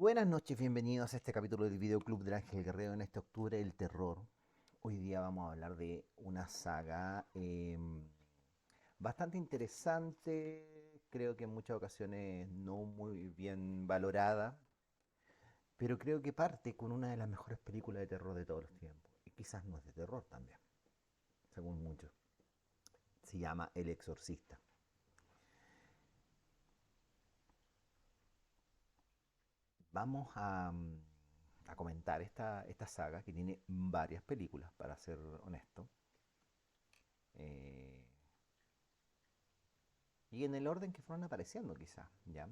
Buenas noches, bienvenidos a este capítulo del Videoclub del Ángel Guerrero en este octubre del terror. Hoy día vamos a hablar de una saga bastante interesante, creo que en muchas ocasiones no muy bien valorada, pero creo que parte con una de las mejores películas de terror de todos los tiempos. Y quizás no es de terror también, según muchos. Se llama El Exorcista. Vamos a comentar esta saga que tiene varias películas, para ser honesto. Eh, y en el orden que fueron apareciendo quizás, ¿ya?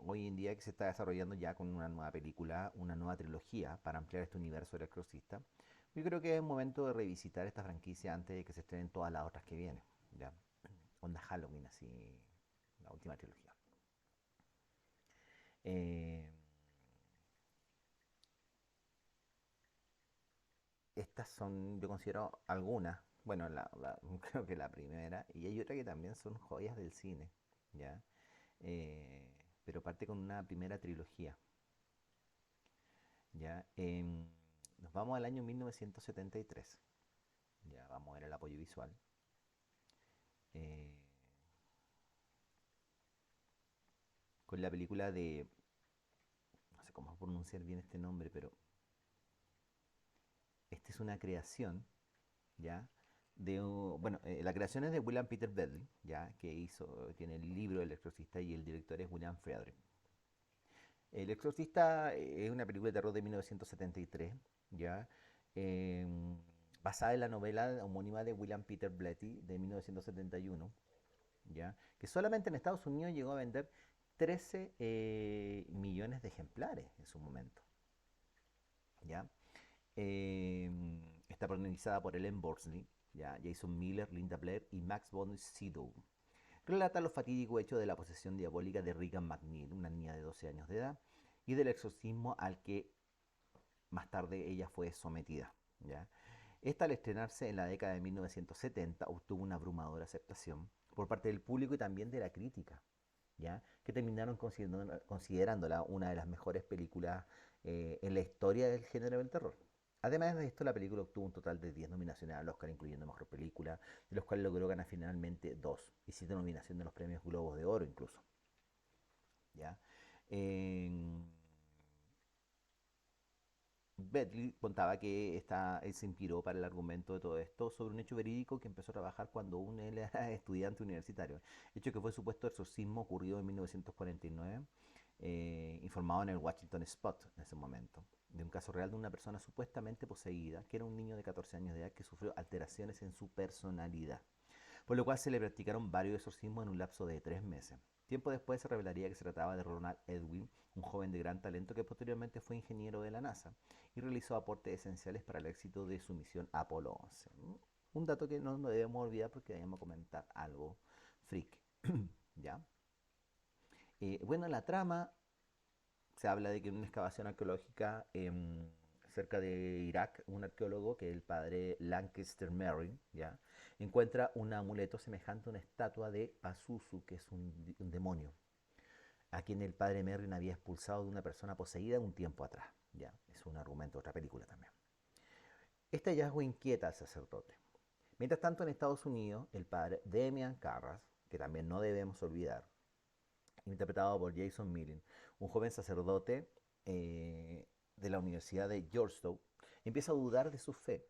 Hoy en día que se está desarrollando ya con una nueva película, una nueva trilogía para ampliar este universo del exorcista, yo creo que es momento de revisitar esta franquicia antes de que se estrenen todas las otras que vienen, ¿ya? Onda Halloween, así, la última trilogía. Eh, Estas son, yo considero algunas, bueno, creo que la primera, y hay otra que también son joyas del cine, ¿ya? Eh, pero parte con una primera trilogía. ¿Ya? Nos vamos al año 1973. Ya vamos a ver el apoyo visual. eh, con la película de, no sé cómo pronunciar bien este nombre, pero esta es una creación, ¿ya? Bueno, la creación es de William Peter Blatty, ¿ya? Que tiene el libro El Exorcista y el director es William Friedkin. El Exorcista es una película de terror de 1973, ¿ya? Em, Basada en la novela homónima de William Peter Blatty de 1971, ¿ya? Que solamente en Estados Unidos llegó a vender 13 millones de ejemplares en su momento, ¿ya? Eh, Está protagonizada por Ellen Burstyn, ¿ya? Jason Miller, Linda Blair y Max von Sydow. Relata los fatídicos hechos de la posesión diabólica de Regan McNeil, una niña de 12 años de edad, y del exorcismo al que más tarde ella fue sometida, ¿ya? Esta, al estrenarse en la década de 1970, obtuvo una abrumadora aceptación por parte del público y también de la crítica, ¿ya? Que terminaron considerándola una de las mejores películas en la historia del género del terror. Además de esto, la película obtuvo un total de 10 nominaciones al Oscar, incluyendo Mejor Película, de los cuales logró ganar finalmente 2 y 7 nominaciones de los premios Globos de Oro incluso, ¿ya? Eh, Bentley contaba que él se inspiró para el argumento de todo esto sobre un hecho verídico que empezó a trabajar cuando él era estudiante universitario. Hecho que fue supuesto exorcismo ocurrido en 1949, informado en el Washington Spot en ese momento, de un caso real de una persona supuestamente poseída, que era un niño de 14 años de edad que sufrió alteraciones en su personalidad, por lo cual se le practicaron varios exorcismos en un lapso de 3 meses. Tiempo después se revelaría que se trataba de Ronald Edwin, un joven de gran talento que posteriormente fue ingeniero de la NASA y realizó aportes esenciales para el éxito de su misión Apolo 11. Un dato que no debemos olvidar porque debemos comentar algo freak. ¿Ya? Bueno, la trama se habla de que en una excavación arqueológica cerca de Irak, un arqueólogo, que es el padre Lancaster Merrin, ¿ya? Encuentra un amuleto semejante a una estatua de Pazuzu, que es un demonio, a quien el padre Merrin había expulsado de una persona poseída un tiempo atrás. ¿Ya? Es un argumento de otra película también. Este hallazgo inquieta al sacerdote. Mientras tanto, en Estados Unidos, el padre Demian Carras, que también no debemos olvidar, interpretado por Jason Millen, un joven sacerdote de la Universidad de Georgetown, empieza a dudar de su fe,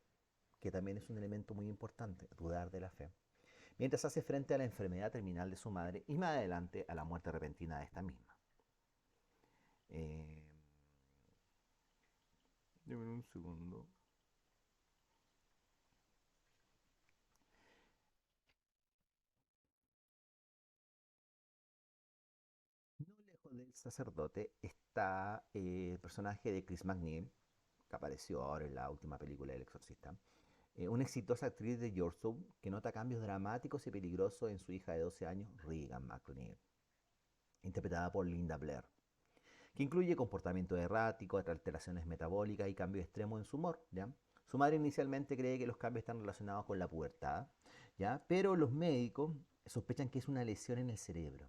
que también es un elemento muy importante, dudar de la fe, mientras hace frente a la enfermedad terminal de su madre y más adelante a la muerte repentina de esta misma. Eh, Deme un segundo. No lejos del sacerdote está el personaje de Chris McNeil, que apareció ahora en la última película del Exorcista, una exitosa actriz de Georgetown que nota cambios dramáticos y peligrosos en su hija de 12 años, Regan McNeil, interpretada por Linda Blair, que incluye comportamiento errático, alteraciones metabólicas y cambios extremos en su humor, ¿ya? Su madre inicialmente cree que los cambios están relacionados con la pubertad, ¿ya? Pero los médicos sospechan que es una lesión en el cerebro.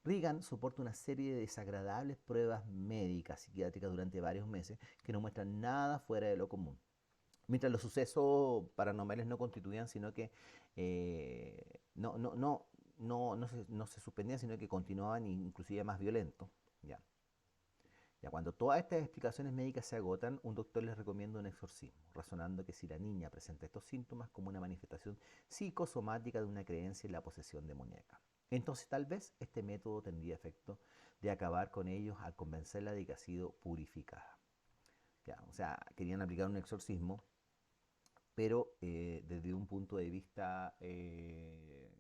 Reagan soporta una serie de desagradables pruebas médicas psiquiátricas durante varios meses que no muestran nada fuera de lo común. Mientras los sucesos paranormales no constituían, sino que no se suspendían, sino que continuaban inclusive más violentos. Ya. Ya cuando todas estas explicaciones médicas se agotan, un doctor les recomienda un exorcismo, razonando que si la niña presenta estos síntomas como una manifestación psicosomática de una creencia en la posesión demoníaca. Entonces tal vez este método tendría efecto de acabar con ellos al convencerla de que ha sido purificada. Ya, o sea, querían aplicar un exorcismo, pero desde un punto de vista de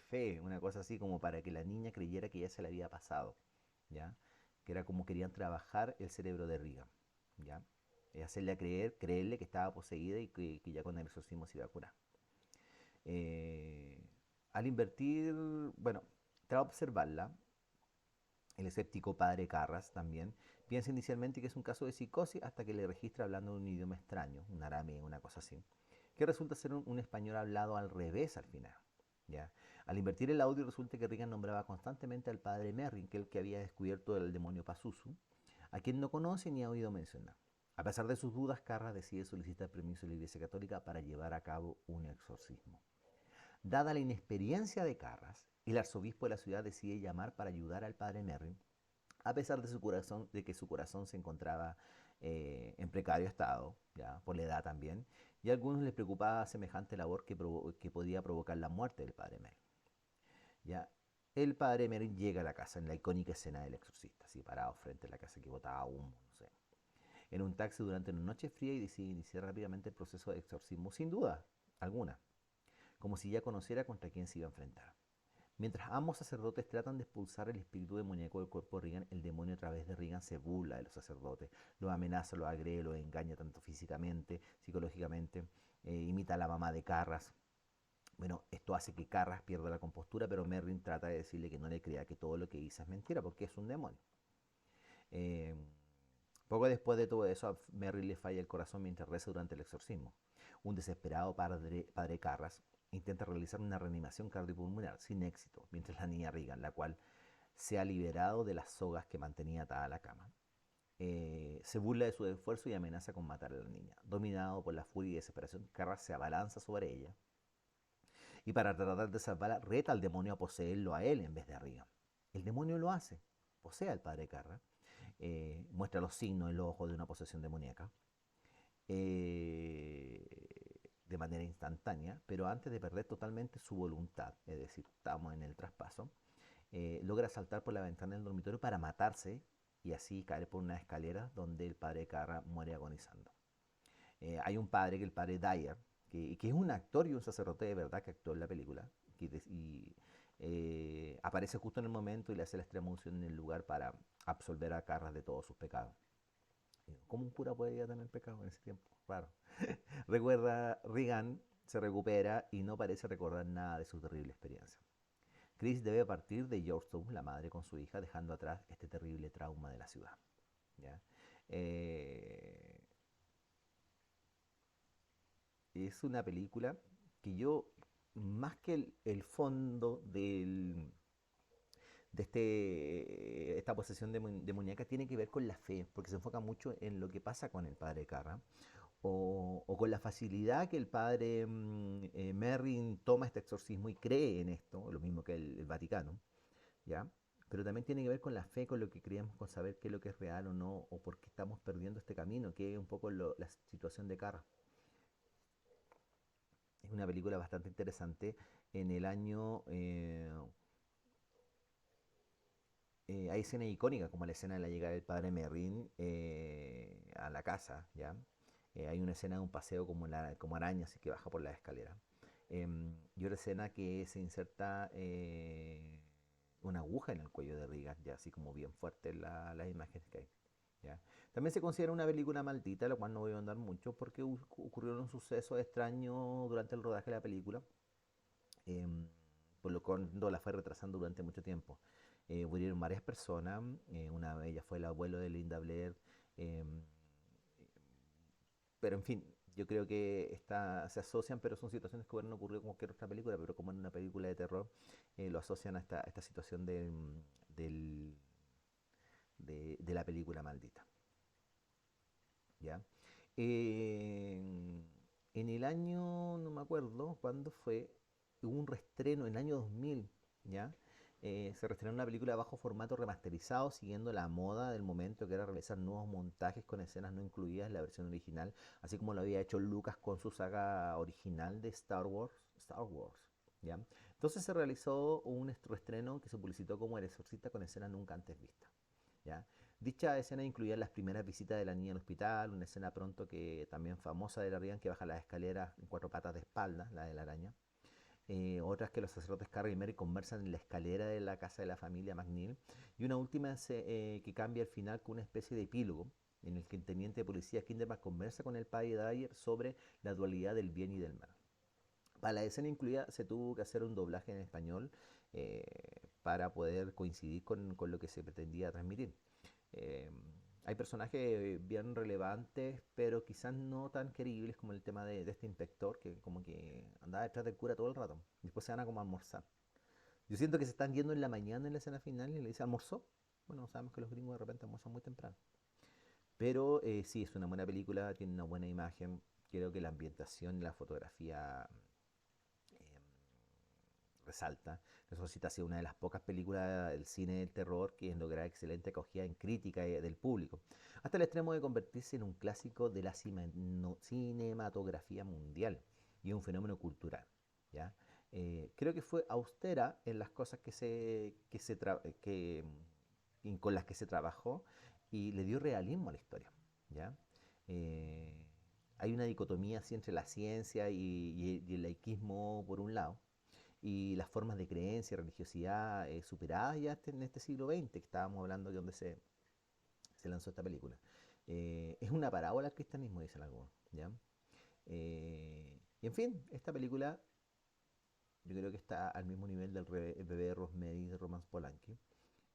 fe, una cosa así como para que la niña creyera que ya se le había pasado, ¿ya? Que era como querían trabajar el cerebro de Regan, ¿ya? Hacerle creerle que estaba poseída y que ya con el exorcismo se iba a curar. Eh, Al invertir, bueno, tras observarla, el escéptico padre Carras también piensa inicialmente que es un caso de psicosis hasta que le registra hablando un idioma extraño, un arameo, una cosa así, que resulta ser un español hablado al revés al final. ¿Ya? Al invertir el audio resulta que Regan nombraba constantemente al padre Merrin, que es el que había descubierto el demonio Pazuzu, a quien no conoce ni ha oído mencionar. A pesar de sus dudas, Carras decide solicitar permiso de la Iglesia Católica para llevar a cabo un exorcismo. Dada la inexperiencia de Carras, el arzobispo de la ciudad decide llamar para ayudar al padre Merrin, a pesar de que su corazón se encontraba en precario estado, ya, por la edad también, y a algunos les preocupaba semejante labor que podía provocar la muerte del padre Merrin. Ya. El padre Merrin llega a la casa en la icónica escena del exorcista, así parado frente a la casa que botaba humo, no sé, en un taxi durante una noche fría y decide iniciar rápidamente el proceso de exorcismo, sin duda alguna, como si ya conociera contra quién se iba a enfrentar. Mientras ambos sacerdotes tratan de expulsar el espíritu demoníaco del cuerpo de Regan, el demonio a través de Regan se burla de los sacerdotes, los amenaza, los agrede, los engaña tanto físicamente, psicológicamente, imita a la mamá de Carras. Bueno, esto hace que Carras pierda la compostura, pero Merrin trata de decirle que no le crea que todo lo que dice es mentira, porque es un demonio. Eh, Poco después de todo eso, a Merrin le falla el corazón mientras reza durante el exorcismo. Un desesperado padre Carras intenta realizar una reanimación cardiopulmonar sin éxito, mientras la niña Regan, la cual se ha liberado de las sogas que mantenía atada a la cama, se burla de su esfuerzo y amenaza con matar a la niña. Dominado por la furia y desesperación, Carras se abalanza sobre ella y para tratar de salvarla reta al demonio a poseerlo a él en vez de a Regan. El demonio lo hace, posee al padre Carras, muestra los signos en los ojos de una posesión demoníaca de manera instantánea, pero antes de perder totalmente su voluntad, es decir, estamos en el traspaso, logra saltar por la ventana del dormitorio para matarse y así caer por una escalera donde el padre Carra muere agonizando. Hay un padre, que el padre Dyer, que es un actor y un sacerdote de verdad que actuó en la película, aparece justo en el momento y le hace la extrema unción en el lugar para absolver a Carras de todos sus pecados. ¿Cómo un cura podía tener pecado en ese tiempo? Raro. Recuerda, Regan se recupera y no parece recordar nada de su terrible experiencia. Chris debe partir de Georgetown, la madre con su hija, dejando atrás este terrible trauma de la ciudad. ¿Ya? Eh, es una película que yo, más que el fondo de esta posesión demoníaca, tiene que ver con la fe, porque se enfoca mucho en lo que pasa con el padre Carra, o con la facilidad que el padre Merrin toma este exorcismo y cree en esto, lo mismo que el Vaticano, ¿ya? Pero también tiene que ver con la fe, con lo que creemos, con saber qué es lo que es real o no, o por qué estamos perdiendo este camino, que es un poco la situación de Carra. Es una película bastante interesante. En el año hay escenas icónicas, como la escena de la llegada del padre Merrin a la casa, ¿ya? Hay una escena de un paseo como araña, así que baja por la escalera. Y otra escena que se inserta una aguja en el cuello de Regan, ya así como bien fuerte las imágenes que hay. ¿Ya? También se considera una película maldita, lo cual no voy a andar mucho, porque ocurrieron un suceso extraño durante el rodaje de la película, em, por lo cual la fue retrasando durante mucho tiempo. Murieron varias personas, una de ellas fue el abuelo de Linda Blair, em, pero en fin, yo creo que se asocian, pero son situaciones que hubieran ocurrido con cualquier otra película, pero como en una película de terror, lo asocian a esta situación del- de la película maldita. ¿Ya? En el año, no me acuerdo cuándo fue, hubo un reestreno en el año 2000, ¿ya? Se reestrenó una película bajo formato remasterizado, siguiendo la moda del momento, que era realizar nuevos montajes con escenas no incluidas en la versión original, así como lo había hecho Lucas con su saga original de Star Wars, ¿ya? Entonces se realizó un reestreno que se publicitó como El Exorcista con escenas nunca antes vistas, ¿ya? Dicha escena incluía las primeras visitas de la niña al hospital, una escena pronto que también famosa de la Rian que baja las escaleras en cuatro patas de espalda, la de la araña. Otras que los sacerdotes Carrie y Mary conversan en la escalera de la casa de la familia McNeil. Y una última que cambia el final con una especie de epílogo en el que el teniente de policía Kinderman conversa con el padre Dyer sobre la dualidad del bien y del mal. Para la escena incluida se tuvo que hacer un doblaje en español para poder coincidir con lo que se pretendía transmitir. Eh, Hay personajes bien relevantes, pero quizás no tan queribles como el tema de este inspector que como que andaba detrás del cura todo el rato. Después se van a como a almorzar. Yo siento que se están yendo en la mañana en la escena final y le dice ¿almorzó? Bueno, sabemos que los gringos de repente almuerzan muy temprano. Pero sí, es una buena película, tiene una buena imagen. Creo que la ambientación y la fotografía eh, resalta. Resucita ha sido una de las pocas películas del cine del terror que logra excelente acogida en crítica del público, hasta el extremo de convertirse en un clásico de la cinematografía mundial y un fenómeno cultural. ¿Ya? Creo que fue austera en las cosas con las que se trabajó y le dio realismo a la historia. ¿Ya? Eh, Hay una dicotomía así entre la ciencia y el laicismo por un lado, y las formas de creencia y religiosidad superadas ya en este siglo XX, que estábamos hablando de donde se lanzó esta película. Es una parábola al cristianismo, dicen algunos. ¿Ya? Y en fin, esta película yo creo que está al mismo nivel del bebé de Rosemary de Roman Polanski.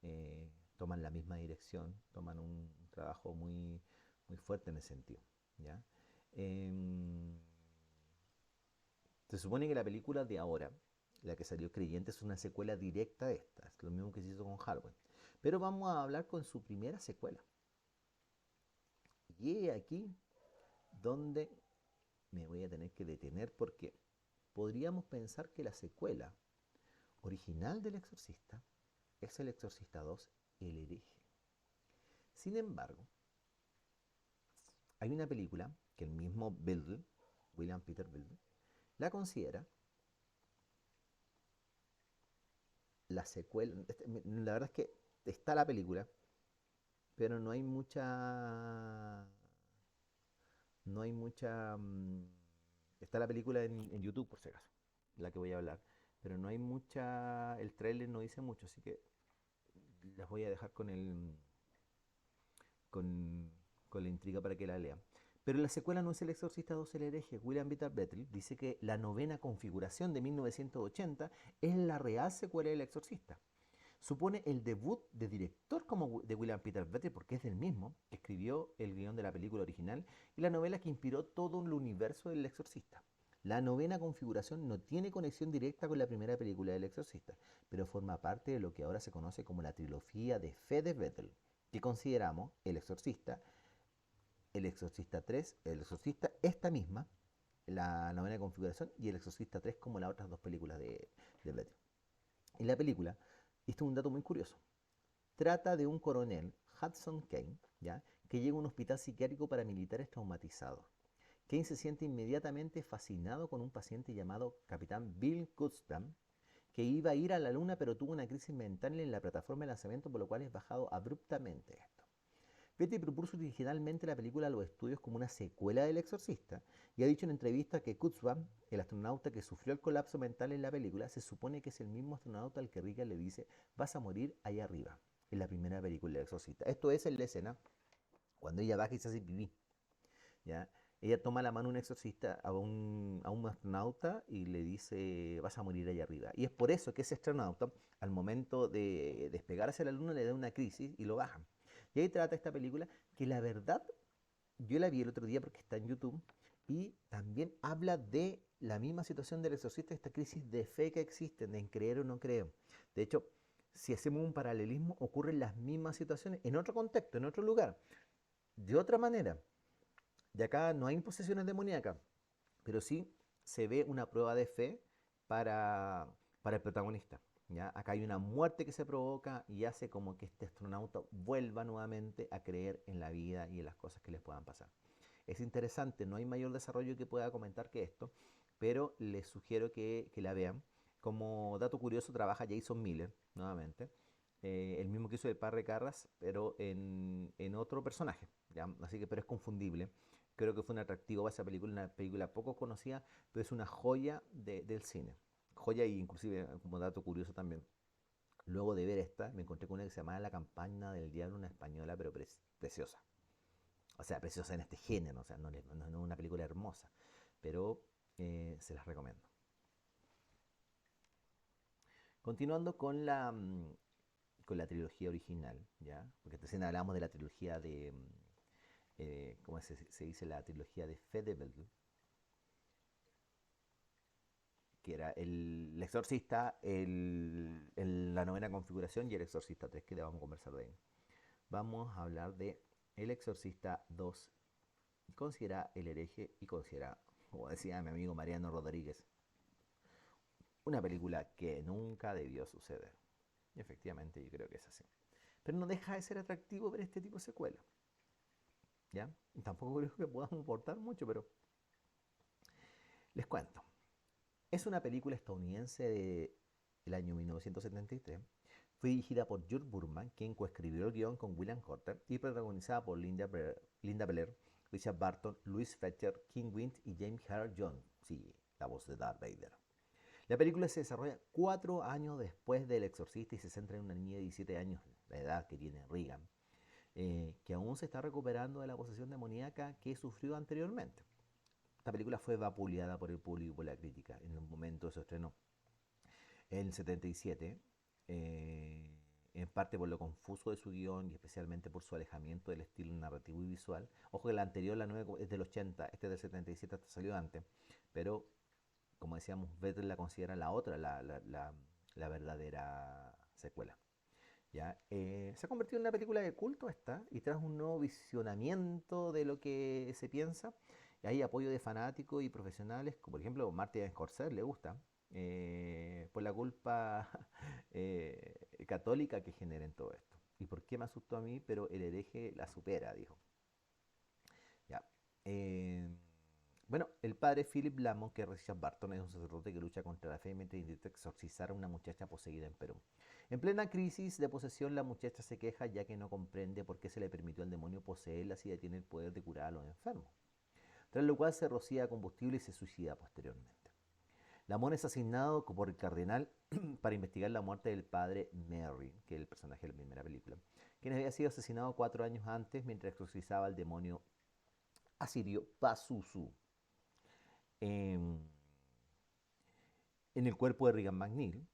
Eh, Toman la misma dirección, toman un trabajo muy fuerte en ese sentido. ¿Ya? Em, Se supone que la película de ahora, la que salió Creyente, es una secuela directa de esta. Es lo mismo que se hizo con Halloween. Pero vamos a hablar con su primera secuela. Y es aquí donde me voy a tener que detener porque podríamos pensar que la secuela original del Exorcista es El Exorcista 2, El hereje. Sin embargo, hay una película que el mismo Bill, William Peter Bill, la considera la secuela. La verdad es que está la película, pero no hay mucha. Está la película en YouTube, por si acaso, la que voy a hablar. Pero no hay mucha. El tráiler no dice mucho, así que las voy a dejar con, con la intriga para que la lean. Pero la secuela no es El Exorcista 2, el hereje. William Peter Blatty dice que la novena configuración de 1980 es la real secuela del Exorcista. Supone el debut de director como de William Peter Blatty, porque es del mismo, que escribió el guión de la película original y la novela que inspiró todo el universo del Exorcista. La novena configuración no tiene conexión directa con la primera película del Exorcista, pero forma parte de lo que ahora se conoce como la trilogía de fe de Bethel, que consideramos el Exorcista 3, el Exorcista esta misma, la novena configuración, y el Exorcista 3 como las otras dos películas de Bethel. En la película, esto es un dato muy curioso, trata de un coronel, Hudson Kane, ¿ya? Que llega a un hospital psiquiátrico para militares traumatizados. Kane se siente inmediatamente fascinado con un paciente llamado Capitán Bill Custam, que iba a ir a la luna pero tuvo una crisis mental en la plataforma de lanzamiento, por lo cual es bajado abruptamente esto. Petty propuso originalmente la película a los estudios como una secuela del Exorcista y ha dicho en entrevista que Kutzbam, el astronauta que sufrió el colapso mental en la película, se supone que es el mismo astronauta al que Regan le dice vas a morir allá arriba, en la primera película del Exorcista. Esto es en la escena cuando ella baja y se hace pipí. ¿Ya? Ella toma la mano a un exorcista, a un astronauta y le dice vas a morir allá arriba. Y es por eso que ese astronauta, al momento de despegar hacia la luna, le da una crisis y lo bajan. Y ahí trata esta película que la verdad, yo la vi el otro día porque está en YouTube Y también habla de la misma situación del exorcista, esta crisis de fe que existe, de en creer o no creer. De hecho, si hacemos un paralelismo, ocurren las mismas situaciones en otro contexto, en otro lugar, de otra manera. De acá no hay imposiciones demoníacas, pero sí se ve una prueba de fe para, para el protagonista. ¿Ya? Acá hay una muerte que se provoca y hace como que este astronauta vuelva nuevamente a creer en la vida y en las cosas que les puedan pasar. Es interesante, no hay mayor desarrollo que pueda comentar que esto, pero les sugiero que la vean. Como dato curioso, trabaja Jason Miller, nuevamente, el mismo que hizo el Padre Carras, pero en otro personaje, ¿ya? Así que, pero es confundible. Creo que fue un atractivo para esa película, una película poco conocida, pero es una joya del cine. Joya y inclusive, como dato curioso también, luego de ver esta, me encontré con una que se llamaba La campaña del diablo, una española, pero preciosa. O sea, preciosa en este género, o sea, no es una película hermosa, pero se las recomiendo. Continuando con la trilogía original, ¿ya? Porque recién hablamos de la trilogía de, ¿cómo se dice? La trilogía de Fedebel, que era el Exorcista, la novena configuración y el Exorcista 3, que le vamos a conversar de ahí. Vamos a hablar de El Exorcista 2, considera el hereje y considera, como decía mi amigo Mariano Rodríguez, una película que nunca debió suceder. Y efectivamente yo creo que es así. Pero no deja de ser atractivo ver este tipo de secuelas. ¿Ya? Y tampoco creo que podamos aportar mucho, pero les cuento. Es una película estadounidense del año 1973. Fue dirigida por Jules Burman, quien coescribió el guión con William Corter y protagonizada por Linda Blair, Richard Barton, Louis Fletcher, King Wind y James Earl Jones. Sí, la voz de Darth Vader. La película se desarrolla 4 años después del Exorcista y se centra en una niña de 17 años, la edad que tiene Regan, que aún se está recuperando de la posesión demoníaca que sufrió anteriormente. Esta película fue vapuleada por el público y por la crítica en el momento de su estreno en el 77, en parte por lo confuso de su guión y especialmente por su alejamiento del estilo narrativo y visual. Ojo que la anterior, la 9, es del 80, este es del 77, hasta salió antes, pero como decíamos, Vettel la considera la otra, la verdadera secuela. ¿Ya? Se ha convertido en una película de culto esta y tras un nuevo visionamiento de lo que se piensa. Hay apoyo de fanáticos y profesionales, como por ejemplo Martin Scorsese le gusta, por la culpa católica que genera en todo esto. ¿Y por qué me asustó a mí? Pero el hereje la supera, dijo. Ya. Eh, bueno, el padre Philip Lamont, que es Richard Barton, es un sacerdote que lucha contra la fe mientras intenta exorcizar a una muchacha poseída en Perú. En plena crisis de posesión, la muchacha se queja ya que no comprende por qué se le permitió al demonio poseerla si ella tiene el poder de curar a los enfermos. Tras lo cual se rocía combustible y se suicida posteriormente. Lamont es asignado por el cardenal para investigar la muerte del padre Merry, que es el personaje de la primera película, quien había sido asesinado 4 años antes mientras exorcizaba al demonio asirio Pazuzu. En, en el cuerpo de Regan McNeil,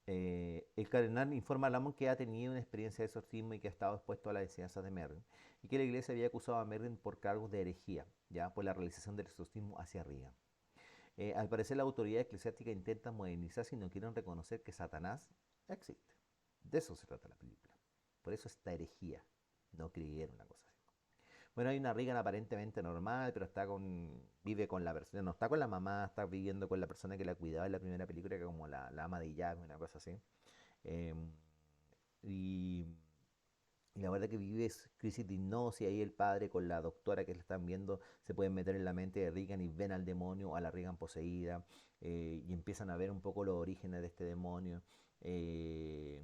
el cardenal informa a Lamont que ha tenido una experiencia de exorcismo y que ha estado expuesto a las enseñanzas de Merlin, y que la iglesia había acusado a Merlin por cargos de herejía, ya por la realización del exorcismo hacia Regan. Al parecer, la autoridad eclesiástica intenta modernizarse y no quieren reconocer que Satanás existe. De eso se trata la película. Por eso esta herejía. No creyeron una cosa así. Bueno, hay una Regan aparentemente normal, pero vive con la persona, no está con la mamá, está viviendo con la persona que la cuidaba en la primera película, que como la ama de llave, una cosa así. Eh, y, y la verdad que vive crisis de hipnosis, ahí el padre con la doctora que le están viendo se pueden meter en la mente de Regan y ven al demonio, a la Regan poseída, y empiezan a ver un poco los orígenes de este demonio. Eh,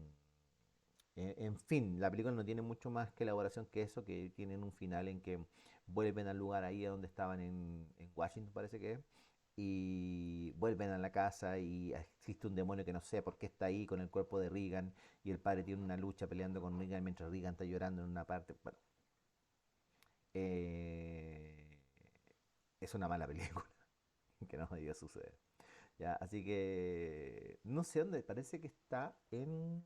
en fin, la película no tiene mucho más que elaboración que eso, que tienen un final en que vuelven al lugar ahí a donde estaban en Washington, parece que es, y vuelven a la casa y existe un demonio que no sé por qué está ahí con el cuerpo de Regan y el padre tiene una lucha peleando con Regan mientras Regan está llorando en una parte. Bueno, eh, es una mala película que no debió suceder. ¿Ya? Así que no sé dónde, parece que está en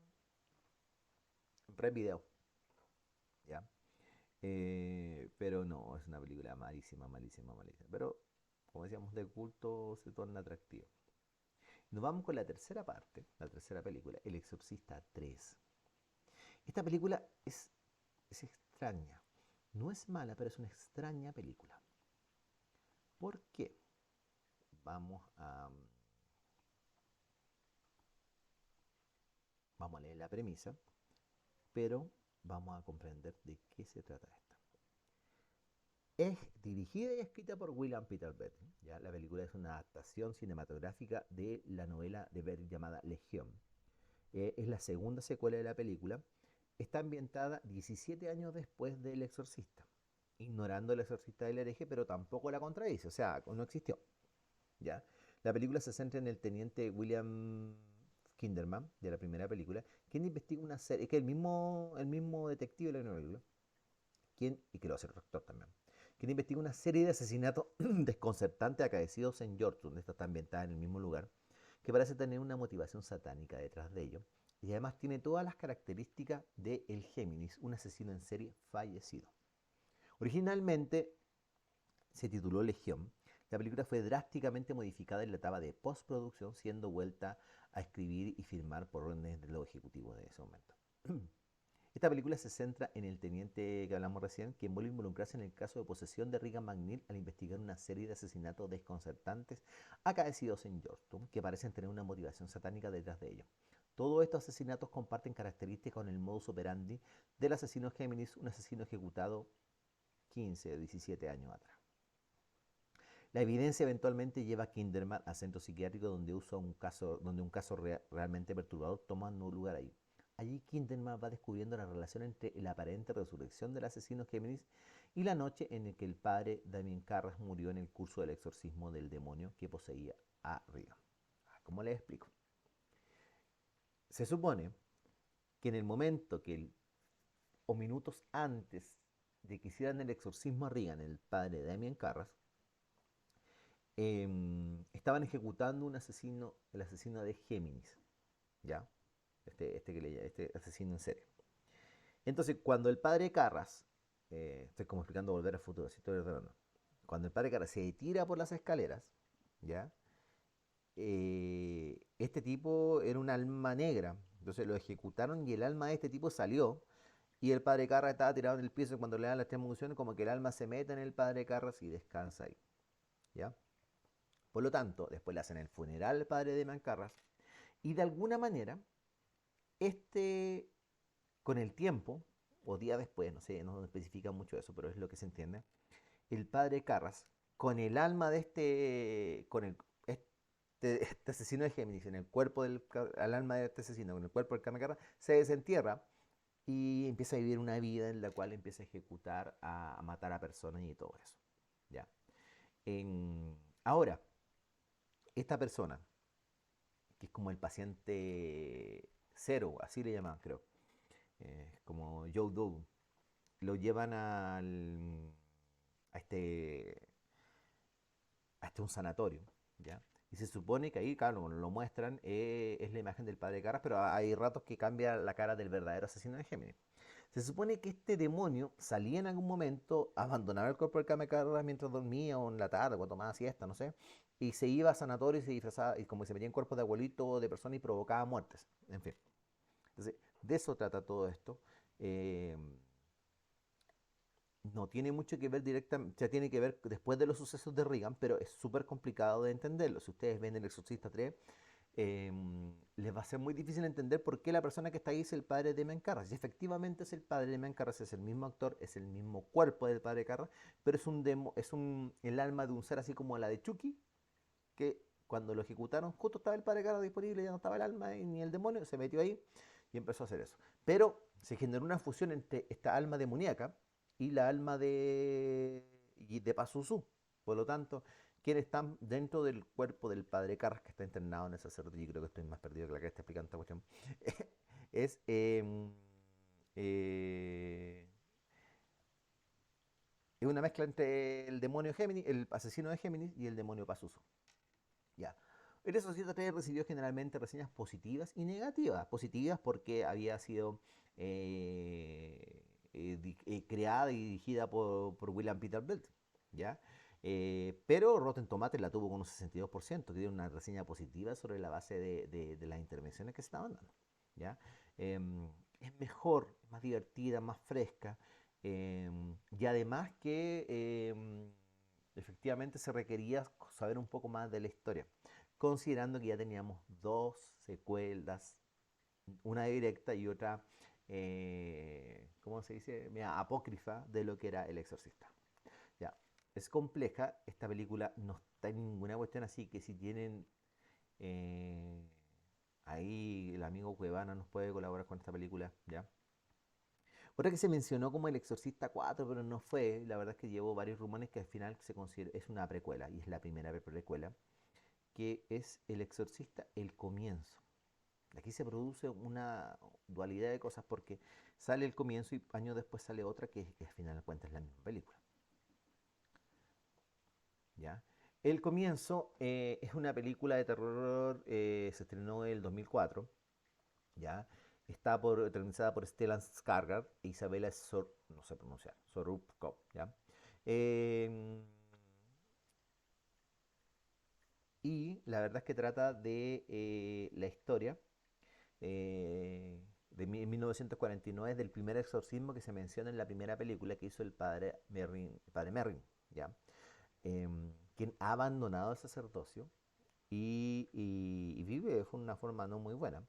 Red Video. ¿Ya? Pero no, es una película malísima, malísima, malísima. Pero, como decíamos, de culto se torna atractiva. Nos vamos con la tercera parte, la tercera película, El Exorcista 3. Esta película es extraña. No es mala, pero es una extraña película. ¿Por qué? Vamos a, vamos a leer la premisa, pero vamos a comprender de qué se trata esto. Es dirigida y escrita por William Peter Blatty. ¿Ya? La película es una adaptación cinematográfica de la novela de Blatty llamada Legión. Es la segunda secuela de la película. Está ambientada 17 años después del Exorcista, ignorando el Exorcista del hereje, pero tampoco la contradice, o sea, no existió. ¿Ya? La película se centra en el teniente William Kinderman, de la primera película, quien investiga una serie, que es el mismo detective de la película, y que lo hace el rector también, quien investiga una serie de asesinatos desconcertantes acaecidos en Yorkshire, donde esta está ambientada en el mismo lugar, que parece tener una motivación satánica detrás de ello, y además tiene todas las características de El Géminis, un asesino en serie fallecido. Originalmente se tituló Legión. La película fue drásticamente modificada en la etapa de postproducción, siendo vuelta a escribir y filmar por órdenes de los ejecutivos de ese momento. Esta película se centra en el teniente que hablamos recién, quien vuelve a involucrarse en el caso de posesión de Regan McNeil al investigar una serie de asesinatos desconcertantes acaecidos en Yorktown, que parecen tener una motivación satánica detrás de ellos. Todos estos asesinatos comparten características con el modus operandi del asesino Géminis, un asesino ejecutado 15 o 17 años atrás. La evidencia eventualmente lleva a Kinderman al centro psiquiátrico donde un caso realmente perturbador toma lugar ahí. Allí Kinderman va descubriendo la relación entre la aparente resurrección del asesino Géminis y la noche en la que el padre Damien Carras murió en el curso del exorcismo del demonio que poseía a Regan. ¿Cómo les explico? Se supone que en el momento o minutos antes de que hicieran el exorcismo a Regan, el padre de Damien Carras, estaban ejecutando el asesino de Géminis, ¿ya? Este asesino en serie. Entonces, cuando el padre Carras, estoy como explicando Volver al Futuro, si estoy ordenando, cuando el padre Carras se tira por las escaleras, ¿ya? Este tipo era un alma negra, entonces lo ejecutaron y el alma de este tipo salió, y el padre Carras estaba tirado en el piso. Cuando le dan las tres municiones, como que el alma se mete en el padre Carras y descansa ahí, ¿ya? Por lo tanto, después le hacen el funeral al padre de Mancarras y de alguna manera, este, con el tiempo, o días después, no sé, no especifica mucho eso, pero es lo que se entiende, el padre Carras, con el alma de este asesino de Géminis, en el cuerpo al alma de este asesino, con el cuerpo del Carras, se desentierra y empieza a vivir una vida en la cual empieza a ejecutar, a matar a personas y todo eso. ¿Ya? Ahora, esta persona, que es como el paciente cero, así le llaman, creo, como Joe Doe, lo llevan a un sanatorio, ¿ya? Y se supone que ahí, claro, lo muestran, es la imagen del padre Carras, pero hay ratos que cambia la cara del verdadero asesino de Géminis. Se supone que este demonio salía en algún momento, abandonaba el cuerpo del Kame Carras mientras dormía o en la tarde, cuando tomaba siesta, no sé, y se iba a sanatorio y se disfrazaba, y como se metía en cuerpos de abuelito, de persona y provocaba muertes, en fin. Entonces, de eso trata todo esto. Eh, no tiene mucho que ver directamente, ya tiene que ver después de los sucesos de Reagan, pero es súper complicado de entenderlo. Si ustedes ven El Exorcista 3, les va a ser muy difícil entender por qué la persona que está ahí es el padre de Demian Carras. Y efectivamente es el padre de Demian Carras, es el mismo actor, es el mismo cuerpo del padre Carras, pero el alma de un ser así como la de Chucky, que cuando lo ejecutaron justo estaba el padre Carras disponible, ya no estaba el alma ni el demonio, se metió ahí y empezó a hacer eso. Pero se generó una fusión entre esta alma demoníaca y la alma de Pazuzu. Por lo tanto, quienes están dentro del cuerpo del padre Carras, que está internado en el sacerdote, y creo que estoy más perdido que la que está explicando esta cuestión, es, eh, es una mezcla entre el demonio Géminis, el asesino de Géminis y el demonio Pazuzu. Ya. El Exorcista 3 recibió generalmente reseñas positivas y negativas. Positivas porque había sido creada y dirigida por William Peter Belt, ¿ya? Pero Rotten Tomatoes la tuvo con un 62%, que dio una reseña positiva sobre la base de las intervenciones que se estaban dando, ¿ya? Es mejor, más divertida, más fresca, y además que efectivamente se requería saber un poco más de la historia, considerando que ya teníamos dos secuelas, una directa y otra, ¿cómo se dice? Mira, apócrifa de lo que era El Exorcista. Ya, es compleja, esta película no está en ninguna cuestión así que si tienen eh, ahí el amigo Cuevana nos puede colaborar con esta película, ¿ya? Otra que se mencionó como El Exorcista 4, pero no fue, la verdad es que llevó varios rumores que al final se considera, es una precuela, y es la primera precuela, que es El Exorcista El Comienzo. Aquí se produce una dualidad de cosas porque sale el comienzo y años después sale otra que al final de cuentas es la misma película. ¿Ya? El comienzo es una película de terror, se estrenó en el 2004, ¿ya? Está protagonizada por Stellan Skarsgård e Isabella no sé pronunciar, Sorupkov, ¿ya? Eh, y la verdad es que trata de la historia de 1949 del primer exorcismo que se menciona en la primera película que hizo el padre Merrin, ¿ya? Quien ha abandonado el sacerdocio y vive de una forma no muy buena.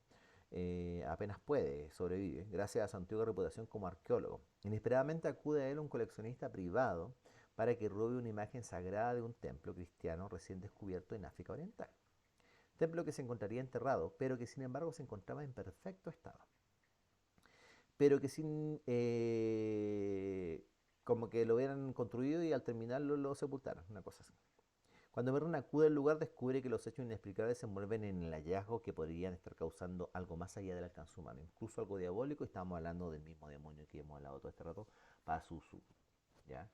Apenas puede, sobrevive, gracias a su antigua reputación como arqueólogo. Inesperadamente acude a él un coleccionista privado para que robe una imagen sagrada de un templo cristiano recién descubierto en África Oriental. Templo que se encontraría enterrado, pero que sin embargo se encontraba en perfecto estado. Pero que sin... como que lo hubieran construido y al terminarlo lo sepultaron, una cosa así. Cuando Merlin acude al lugar descubre que los hechos inexplicables se envuelven en el hallazgo que podrían estar causando algo más allá del alcance humano, incluso algo diabólico, y estamos hablando del mismo demonio que hemos hablado todo este rato, Pazuzu, ¿ya?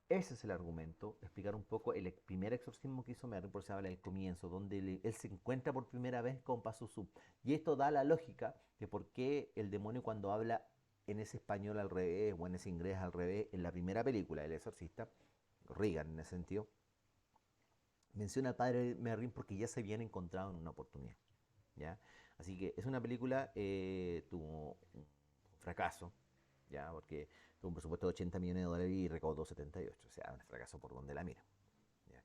Ese es el argumento, explicar un poco el primer exorcismo que hizo Merlin, por eso se habla del comienzo, donde él se encuentra por primera vez con Pazuzu. Y esto da la lógica de por qué el demonio cuando habla en ese español al revés o en ese inglés al revés, en la primera película, El Exorcista, Reagan en ese sentido, menciona al padre Merrin porque ya se habían encontrado en una oportunidad, ¿ya? Así que es una película, tuvo un fracaso, ¿ya? Porque tuvo un presupuesto de 80 millones de dólares y recaudó 78, o sea, un fracaso por donde la mira, ¿ya?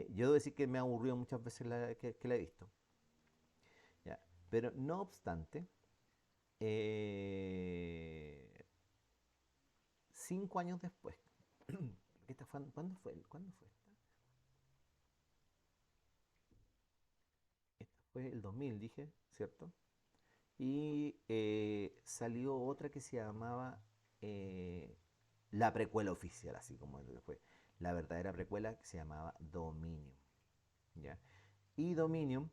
Yo debo decir que me ha aburrido muchas veces que la he visto, ¿ya? Pero no obstante, eh, 5 años después, ¿cuándo fue? ¿Cuándo fue esta? Esta fue el 2000, dije, ¿cierto? Y salió otra que se llamaba eh, la precuela oficial, así como fue la verdadera precuela que se llamaba Dominion, ¿ya? Y Dominion,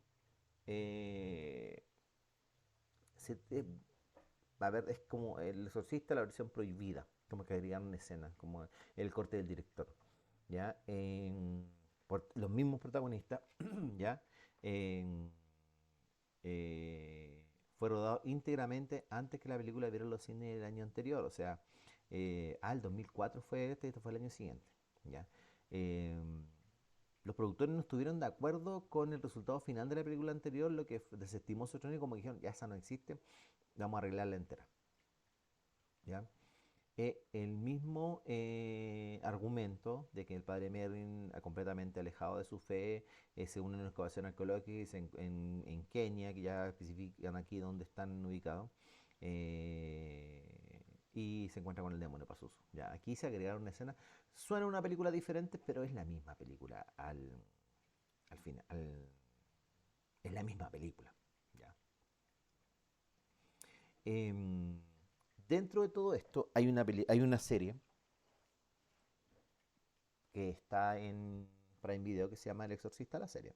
eh, a ver, es como El Exorcista, la versión prohibida, como que agregaron escenas, como el corte del director, ¿ya? Por los mismos protagonistas, ¿ya? En, eh, fue rodado íntegramente antes que la película viera los cines el año anterior, o sea, el 2004 fue este fue el año siguiente, ¿ya? Em, los productores no estuvieron de acuerdo con el resultado final de la película anterior, lo que desestimó su estreno y como dijeron, ya esa no existe, vamos a arreglarla entera, ¿ya? El mismo argumento de que el padre Merrin, completamente alejado de su fe, se une a una excavación arqueológica en Kenia, que ya especifican aquí dónde están ubicados, y se encuentra con el demonio Pazuzu. Ya, aquí se agregaron una escena. Suena una película diferente, pero es la misma película al final. Es la misma película. ¿Ya? Em, Dentro de todo esto hay una serie que está en Prime Video que se llama El Exorcista, la serie.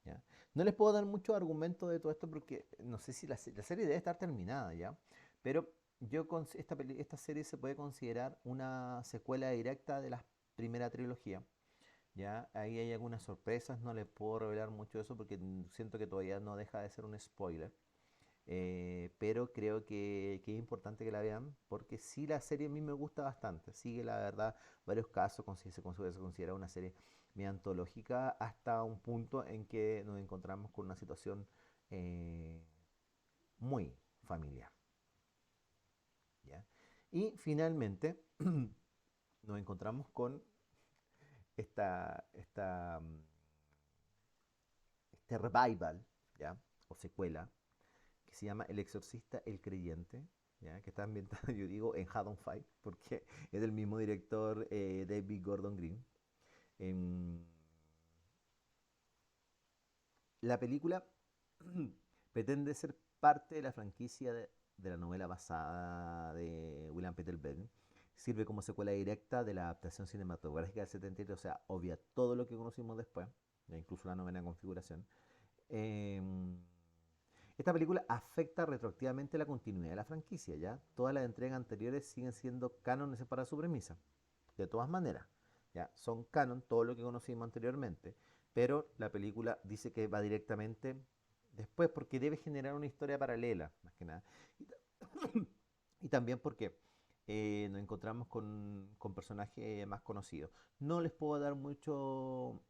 ¿Ya? No les puedo dar mucho argumento de todo esto porque no sé si la serie debe estar terminada ya, pero esta serie se puede considerar una secuela directa de la primera trilogía. ¿Ya? Ahí hay algunas sorpresas, no les puedo revelar mucho de eso porque siento que todavía no deja de ser un spoiler. Pero creo que es importante que la vean porque sí la serie a mí me gusta bastante. Sigue la verdad varios casos, se considera una serie medio antológica hasta un punto en que nos encontramos con una situación eh, muy familiar. ¿Ya? Y finalmente nos encontramos con esta este revival, ¿ya? O secuela, que se llama El Exorcista, el Creyente, ¿ya? Que está ambientada, yo digo, en Haddon Five, porque es del mismo director David Gordon Green. Em, la película pretende ser parte de la franquicia de la novela basada de William Peter Blatty. Sirve como secuela directa de la adaptación cinematográfica del 73, o sea, obvia todo lo que conocimos después, ya incluso la novena configuración. Em, Esta película afecta retroactivamente la continuidad de la franquicia, ¿ya? Todas las entregas anteriores siguen siendo cánones para su premisa. De todas maneras, ¿ya? Son canon todo lo que conocimos anteriormente, pero la película dice que va directamente después porque debe generar una historia paralela, más que nada. Y, y también porque nos encontramos con personajes más conocidos. No les puedo dar mucho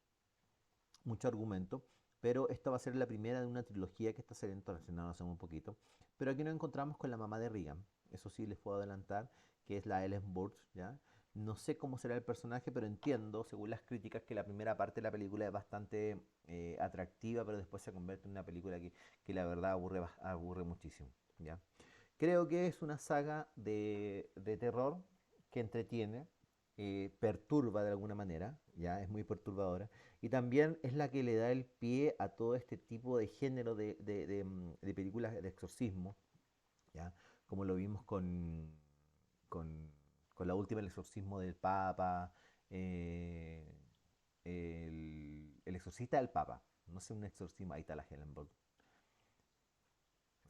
argumento, pero esta va a ser la primera de una trilogía que está saliendo, no hace un poquito. Pero aquí nos encontramos con la mamá de Regan, eso sí les puedo adelantar, que es la Ellen Burstyn, ¿ya? No sé cómo será el personaje, pero entiendo, según las críticas, que la primera parte de la película es bastante atractiva, pero después se convierte en una película que la verdad aburre muchísimo, ¿ya? Creo que es una saga de terror que entretiene, perturba de alguna manera, ya es muy perturbadora, y también es la que le da el pie a todo este tipo de género de películas de exorcismo, ya como lo vimos con, con la última, el exorcismo del Papa, eh, el exorcista del Papa, no sé, un exorcismo, ahí está la Helen. O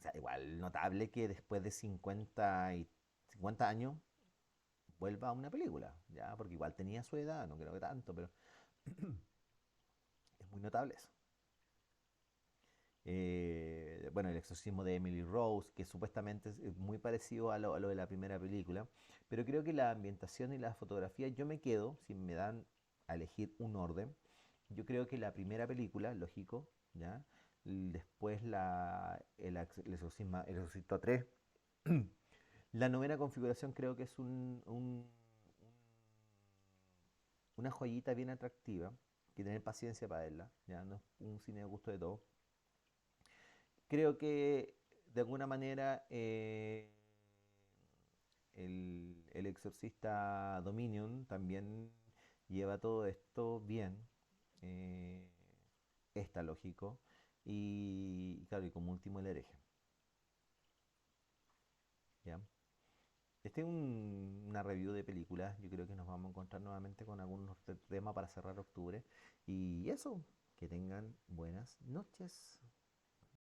sea, igual notable que después de 50 años vuelva a una película, ya, porque igual tenía su edad, no creo que tanto, pero es muy notable eso. Bueno, el exorcismo de Emily Rose, que supuestamente es muy parecido a lo de la primera película, pero creo que la ambientación y la fotografía, yo me quedo, si me dan a elegir un orden, yo creo que la primera película, lógico, ¿ya? Después el exorcismo, el exorcista 3. La novena configuración creo que es una joyita bien atractiva, que tener paciencia para verla, ya no es un cine de gusto de todo. Creo que de alguna manera el exorcista Dominion también lleva todo esto bien, eh, está lógico, y claro, y como último el hereje, ¿ya? Este es una review de películas. Yo creo que nos vamos a encontrar nuevamente con algunos temas para cerrar octubre. Y eso, que tengan buenas noches.